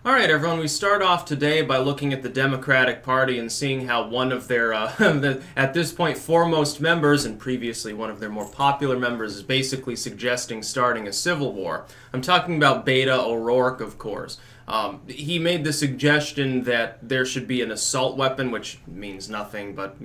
All right, everyone, we start off today by looking at the Democratic Party and seeing how one of their, at this point, foremost members, and previously one of their more popular members, is basically suggesting starting a civil war. I'm talking about BetoORourke, of course. He made the suggestion that there should be an assault weapon, which means nothing, but,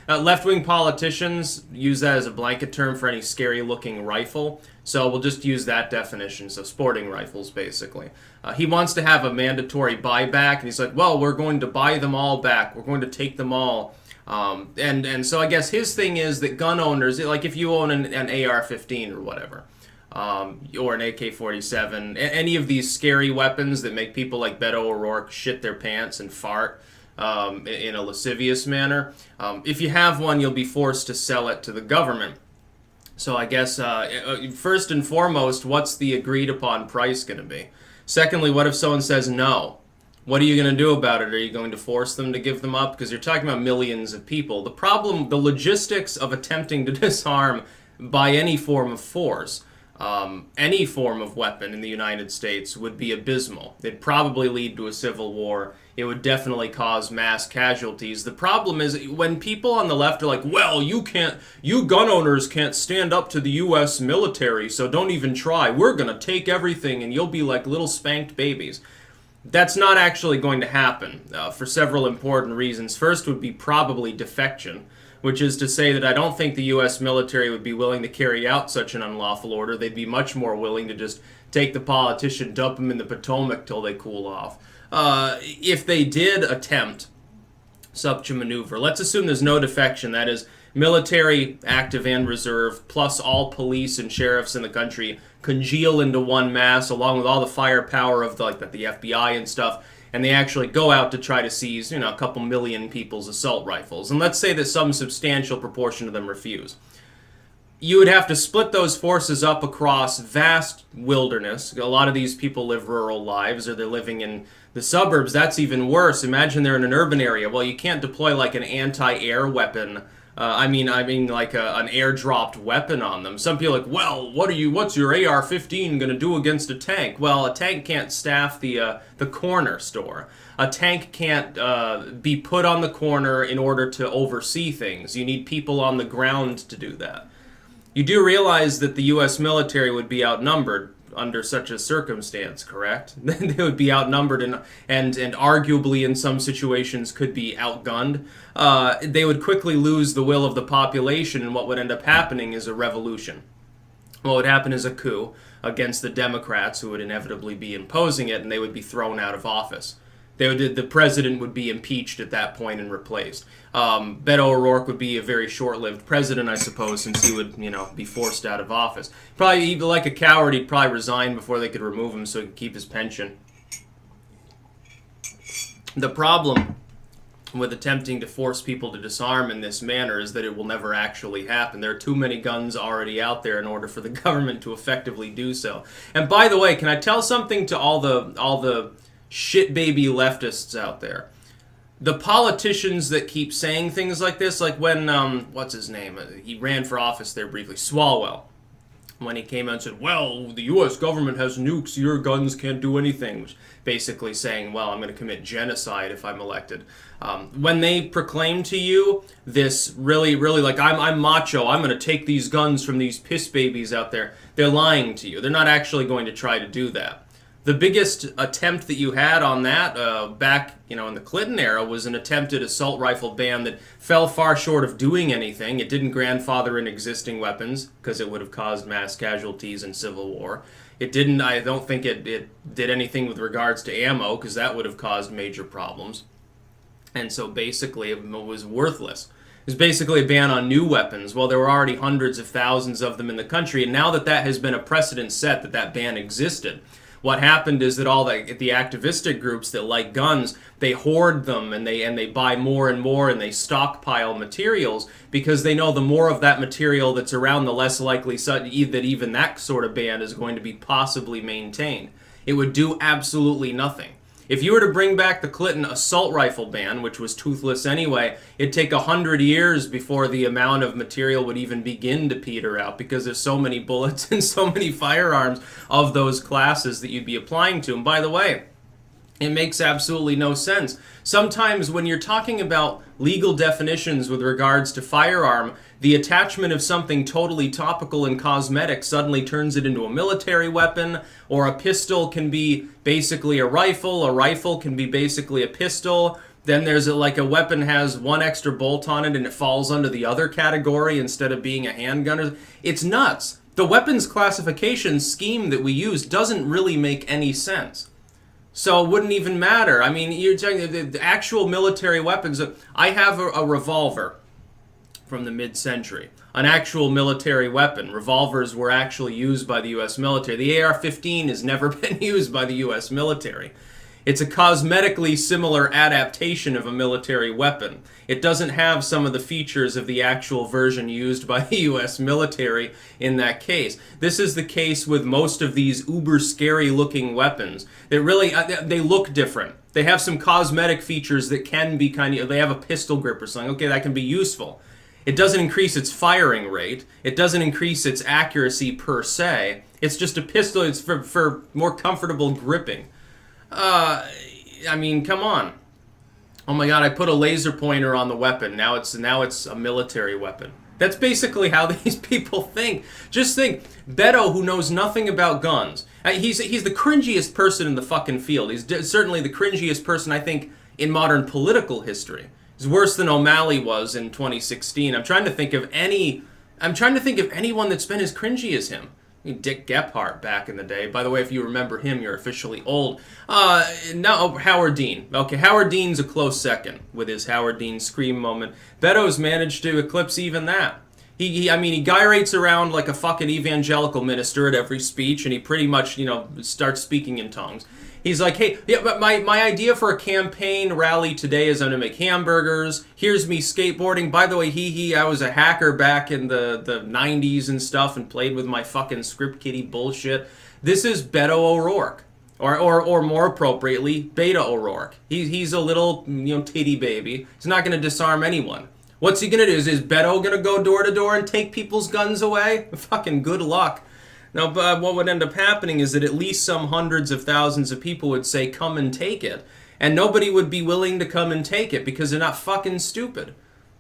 left-wing politicians use that as a blanket term for any scary-looking rifle, so we'll just use that definition, so sporting rifles, basically. He wants to have a mandatory buyback, and he's like, well, we're going to buy them all back. We're going to take them all. And so I guess his thing is that gun owners, like if you own an AR-15 or whatever, or an AK-47, any of these scary weapons that make people like Beto O'Rourke shit their pants and fart in a lascivious manner, if you have one, you'll be forced to sell it to the government. So I guess, first and foremost, what's the agreed upon price going to be? Secondly, what if someone says no? What are you going to do about it? Are you going to force them to give them up? Because you're talking about millions of people. The problem, the logistics of attempting to disarm by any form of force, any form of weapon in the United States would be abysmal. It'd probably lead to a civil war. It would definitely cause mass casualties. The problem is when people on the left are like, well, you gun owners can't stand up to the U.S. military, so don't even try. We're going to take everything and you'll be like little spanked babies. That's not actually going to happen for several important reasons. First would be probably defection, which is to say that I don't think the U.S. military would be willing to carry out such an unlawful order. They'd be much more willing to just take the politician, dump them in the Potomac till they cool off. If they did attempt such a maneuver, let's assume there's no defection, that is, military, active and reserve, plus all police and sheriffs in the country congeal into one mass, along with all the firepower of the FBI and stuff, and they actually go out to try to seize, a couple million people's assault rifles. And let's say that some substantial proportion of them refuse. You would have to split those forces up across vast wilderness. A lot of these people live rural lives, or they're living in the suburbs. That's even worse. Imagine they're in an urban area. Well, you can't deploy like an anti-air weapon. I mean like an airdropped weapon on them. Some people are like, well, what's your AR-15 going to do against a tank? Well, a tank can't staff the corner store. A tank can't be put on the corner in order to oversee things. You need people on the ground to do that. You do realize that the U.S. military would be outnumbered under such a circumstance, correct? They would be outnumbered and arguably in some situations could be outgunned. They would quickly lose the will of the population, and what would end up happening is a revolution. What would happen is a coup against the Democrats, who would inevitably be imposing it, and they would be thrown out of office. The president would be impeached at that point and replaced. Beto O'Rourke would be a very short-lived president, I suppose, since he would, be forced out of office. Probably, like a coward, he'd probably resign before they could remove him so he could keep his pension. The problem with attempting to force people to disarm in this manner is that it will never actually happen. There are too many guns already out there in order for the government to effectively do so. And by the way, can I tell something to all the shit baby leftists out there? The politicians that keep saying things like this, like when, what's his name? He ran for office there briefly, Swalwell. When he came out and said, well, the U.S. government has nukes, your guns can't do anything, which basically saying, well, I'm going to commit genocide if I'm elected. When they proclaim to you this really, like, I'm macho, I'm going to take these guns from these piss babies out there, they're lying to you. They're not actually going to try to do that. The biggest attempt that you had on that back, in the Clinton era was an attempted assault rifle ban that fell far short of doing anything. It didn't grandfather in existing weapons because it would have caused mass casualties in civil war. It didn't. I don't think it did anything with regards to ammo because that would have caused major problems. And so basically it was worthless. It was basically a ban on new weapons. Well, there were already hundreds of thousands of them in the country, and now that has been a precedent set that ban existed, what happened is that all the activistic groups that like guns, they hoard them and they buy more and more and they stockpile materials because they know the more of that material that's around, the less likely that even that sort of ban is going to be possibly maintained. It would do absolutely nothing. If you were to bring back the Clinton assault rifle ban, which was toothless anyway, it'd take 100 years before the amount of material would even begin to peter out because there's so many bullets and so many firearms of those classes that you'd be applying to. And by the way, It makes absolutely no sense. Sometimes when you're talking about legal definitions with regards to firearm, the attachment of something totally topical and cosmetic suddenly turns it into a military weapon, or a pistol can be basically a rifle can be basically a pistol. Then there's like a weapon has one extra bolt on it and it falls under the other category instead of being a handgun. It's nuts. The weapons classification scheme that we use doesn't really make any sense. So it wouldn't even matter. I mean, you're talking the actual military weapons. I have a revolver from the mid-century, an actual military weapon. Revolvers were actually used by the U.S. military. The AR-15 has never been used by the U.S. military. It's a cosmetically similar adaptation of a military weapon. It doesn't have some of the features of the actual version used by the U.S. military in that case. This is the case with most of these uber scary looking weapons. They really, they look different. They have some cosmetic features that can be kind of, they have a pistol grip or something. Okay, that can be useful. It doesn't increase its firing rate. It doesn't increase its accuracy per se. It's just a pistol. It's for more comfortable gripping. I mean, come on. Oh my god, I put a laser pointer on the weapon. Now it's a military weapon. That's basically how these people think. Just think, Beto, who knows nothing about guns, he's the cringiest person in the fucking field. He's certainly the cringiest person, I think, in modern political history. He's worse than O'Malley was in 2016. I'm trying to think of anyone that's been as cringy as him. Dick Gephardt back in the day. By the way, if you remember him, you're officially old. No, Howard Dean. Okay, Howard Dean's a close second with his Howard Dean scream moment. Beto's managed to eclipse even that. He gyrates around like a fucking evangelical minister at every speech, and he pretty much, starts speaking in tongues. He's like, hey, yeah, but my idea for a campaign rally today is I'm going to make hamburgers. Here's me skateboarding. By the way, I was a hacker back in the 90s and stuff and played with my fucking script kiddie bullshit. This is BetoORourke. Or more appropriately, BetoORourke. He's a little, titty baby. He's not going to disarm anyone. What's he going to do? Is Beto going to go door to door and take people's guns away? Fucking good luck. Now, what would end up happening is that at least some hundreds of thousands of people would say, come and take it. And nobody would be willing to come and take it because they're not fucking stupid.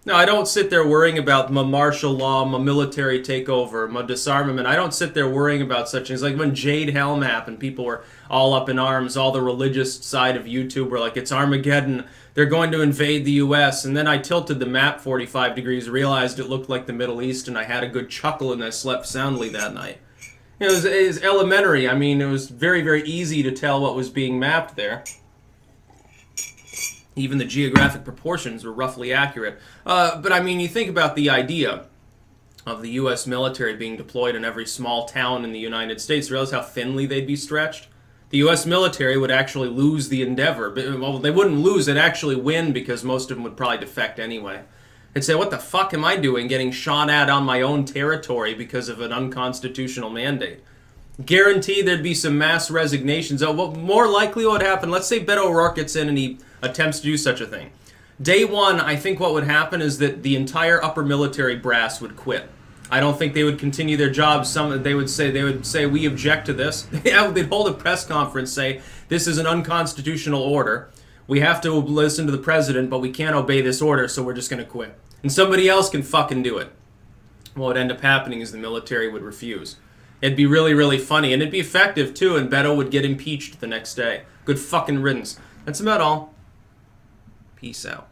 Now, I don't sit there worrying about my martial law, my military takeover, my disarmament. I don't sit there worrying about such things. Like when Jade Helm happened, people were all up in arms. All the religious side of YouTube were like, it's Armageddon. They're going to invade the U.S. And then I tilted the map 45 degrees, realized it looked like the Middle East, and I had a good chuckle and I slept soundly that night. It was elementary. I mean, it was very, very easy to tell what was being mapped there. Even the geographic proportions were roughly accurate. But I mean, you think about the idea of the U.S. military being deployed in every small town in the United States. Realize how thinly they'd be stretched? The U.S. military would actually lose the endeavor. Well, they wouldn't lose, they'd actually win because most of them would probably defect anyway. And say, what the fuck am I doing getting shot at on my own territory because of an unconstitutional mandate? Guaranteed there'd be some mass resignations. Oh, what more likely what would happen? Let's say Beto O'Rourke gets in and he attempts to do such a thing. Day one, I think what would happen is that the entire upper military brass would quit. I don't think they would continue their jobs. They would say we object to this. They'd hold a press conference, say this is an unconstitutional order. We have to listen to the president, but we can't obey this order, so we're just going to quit. And somebody else can fucking do it. What would end up happening is the military would refuse. It'd be really, really funny, and it'd be effective, too, and Beto would get impeached the next day. Good fucking riddance. That's about all. Peace out.